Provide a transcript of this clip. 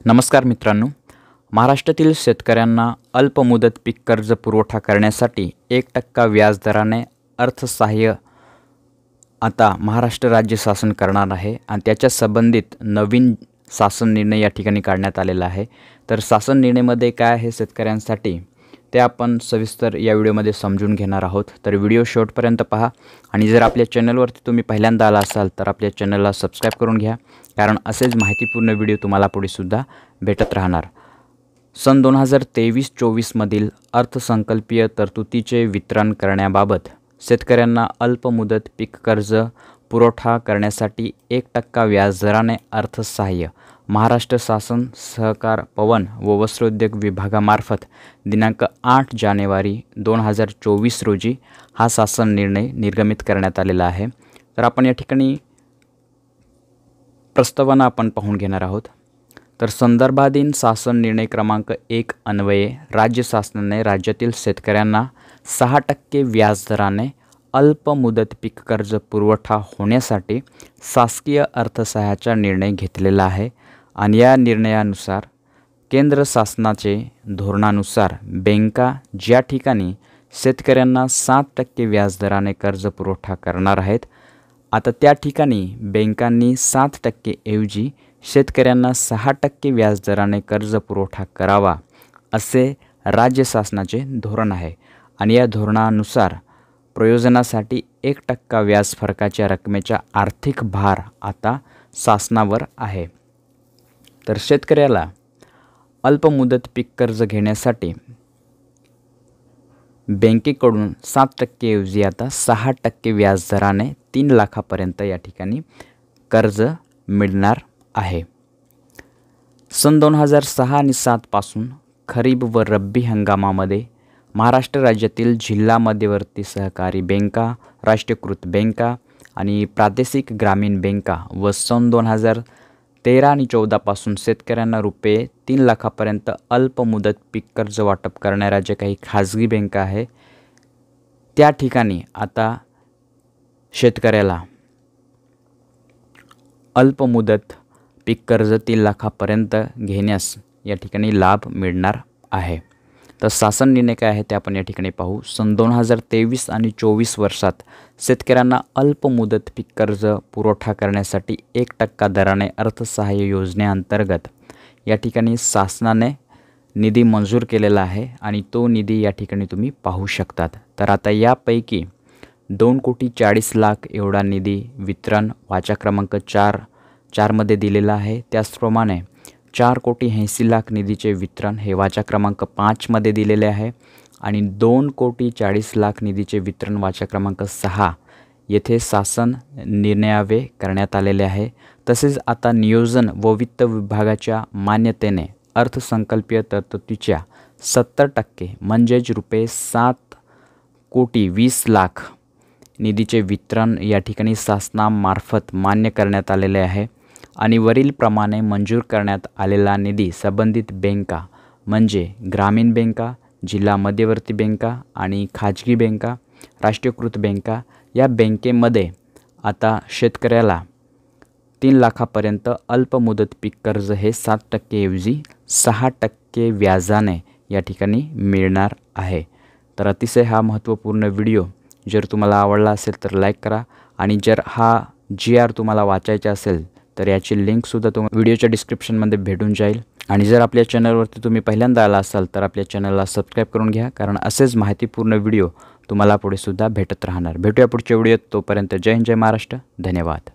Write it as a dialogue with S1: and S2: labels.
S1: नमस्कार मित्रांनो, महाराष्ट्रातील शेतकऱ्यांना अल्पमुदत पीक कर्ज पुरवठा करण्यासाठी 1% व्याजदराने अर्थसहाय्य आता महाराष्ट्र राज्य शासन करणार आहे आणि त्याच्या संबंधित नवीन शासन निर्णय या ठिकाणी काढण्यात आलेला आहे। तर शासन निर्णयामध्ये काय आहे शेतकऱ्यांसाठी ते आपण सविस्तर या व्हिडिओमध्ये समजून घेणार आहोत। तर व्हिडिओ शेवटपर्यंत पहा आणि जर आपल्या चॅनलवरती तुम्ही पहिल्यांदा आला असाल तर आपल्या चॅनलला सबस्क्राइब करून घ्या, कारण असेच माहितीपूर्ण व्हिडिओ तुम्हाला पुढे सुद्धा भेटत राहणार। सन 2023-24 मधील अर्थसंकल्पीय तरतुदीचे वितरण करण्याबाबत शेतकऱ्यांना अल्पमुदत पीक कर्ज पुरवठा करण्यासाठी 1% व्याजदराने अर्थसहाय्य महाराष्ट्र शासन सहकार पवन व वस्त्रोद्योग विभागामार्फत दिनांक 8 जानेवारी 2024 रोजी हा शासन निर्णय निर्गमित करण्यात आलेला आहे। तर आपण या ठिकाणी प्रस्तावना आपण पाहून घेणार आहोत। तर संदर्भाधीन शासन निर्णय क्रमांक 1 अन्वये राज्य शासनाने राज्यातील शेतकऱ्यांना 6% व्याजदराने अल्पमुदत पीक कर्ज पुरवठा होण्यासाठी शासकीय अर्थसहाय्याचा निर्णय घेतलेला आहे आणि या निर्णयानुसार केंद्र शासनाचे धोरणानुसार बँका ज्या ठिकाणी शेतकऱ्यांना 7% व्याजदराने कर्ज पुरवठा करणार आहेत, आता त्या ठिकाणी बँकांनी 7% ऐवजी शेतकऱ्यांना 6% व्याजदराने कर्ज पुरवठा करावा असे राज्य शासनाचे धोरण आहे आणि या धोरणानुसार प्रयोजनासाठी 1% व्याज फरकाच्या रकमेचा आर्थिक भार आता शासनावर आहे। तर शेतकऱ्याला अल्पमुदत पीक कर्ज घेण्यासाठी बँकेकडून 7% ऐवजी आता 6% व्याजदराने 3 लाखापर्यंत या ठिकाणी कर्ज मिळणार आहे। सन 2006 आणि 7 पासून खरीप व रब्बी हंगामामध्ये महाराष्ट्र राज्यातील जिल्हा मध्यवर्ती सहकारी बँका, राष्ट्रीयकृत बँका आणि प्रादेशिक ग्रामीण बँका व सन 2013 आणि 14 पासून शेतकऱ्यांना रुपये 3 लाखापर्यंत अल्पमुदत पीक कर्ज वाटप करणाऱ्या ज्या काही खाजगी बँका आहे त्या ठिकाणी आता शेतकऱ्याला अल्पमुदत पीक कर्ज 3 लाखापर्यंत घेण्यास या ठिकाणी लाभ मिळणार आहे। तर शासन निर्णय काय आहे ते आपण या ठिकाणी पाहू। सन 2023 आणि 24 वर्षात शेतकऱ्यांना अल्पमुदत पीक कर्ज पुरवठा करण्यासाठी 1% दराने अर्थसहाय्य योजनेअंतर्गत या ठिकाणी शासनाने निधी मंजूर केलेला आहे आणि तो निधी या ठिकाणी तुम्ही पाहू शकतात। तर आता यापैकी 2,40,00,000 एवढा निधी वितरण वाचा क्रमांक 4 मध्ये दिलेला आहे। त्याचप्रमाणे 4,80,00,000 निधीचे वितरण हे वाचा क्रमांक 5 मध्ये दिलेले आहे आणि 2,40,00,000 निधीचे वितरण वाचा क्रमांक 6 येथे शासन निर्णयावे करण्यात आलेले आहे। तसेच आता नियोजन व वित्त विभागाच्या मान्यतेने अर्थसंकल्पीय तरतुदीच्या 70% म्हणजेच रुपये 7,20,00,000 निधीचे वितरण या ठिकाणी शासनामार्फत मान्य करण्यात आलेले आहे आणि वरीलप्रमाणे मंजूर करण्यात आलेला निधी संबंधित बँका म्हणजे ग्रामीण बँका, जिल्हा मध्यवर्ती बँका आणि खाजगी बँका, राष्ट्रीयकृत बँका या बँकेमध्ये आता शेतकऱ्याला 3 लाखापर्यंत अल्पमुदत पीक कर्ज हे 7% ऐवजी 6% व्याजाने या ठिकाणी मिळणार आहे। तर अतिशय हा महत्त्वपूर्ण व्हिडिओ जर तुम्हाला आवडला असेल तर लाईक करा आणि जर हा GR तुम्हाला वाचायचा असेल तर याची लिंकसुद्धा तुम्हाला व्हिडिओच्या डिस्क्रिप्शनमध्ये भेटून जाईल आणि जर आपल्या चॅनलवरती तुम्ही पहिल्यांदा आला असाल तर आपल्या चॅनलला सबस्क्राइब करून घ्या, कारण असेच माहितीपूर्ण व्हिडिओ तुम्हाला पुढे सुद्धा भेटत राहणार। भेटूया पुढच्या व्हिडिओत, तोपर्यंत जय हिंद, जय महाराष्ट्र, धन्यवाद।